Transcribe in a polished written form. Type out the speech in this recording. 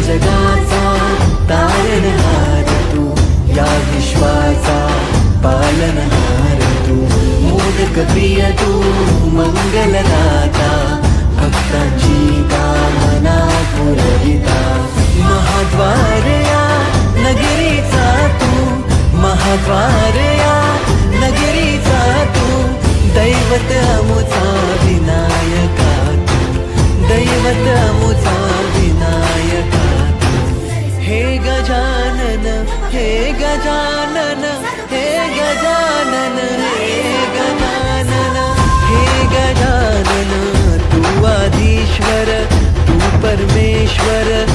जगाचा तारणहार तू, या विश्वाचा पालनहार तू, मोदक प्रिय तू, मंगलदाता, भक्तांची कामना पुरविता, महाद्वार या नगरीचा तू, महाद्वार या नगरीचा तू, दैवत अमुचा विनायका तू, दैवत अमुचा विनायका तू. हे गजानन, हे गजानन, हे गजानन, हे गजानन, हे गजानन, तू आधीश्वर, तू परमेश्वर,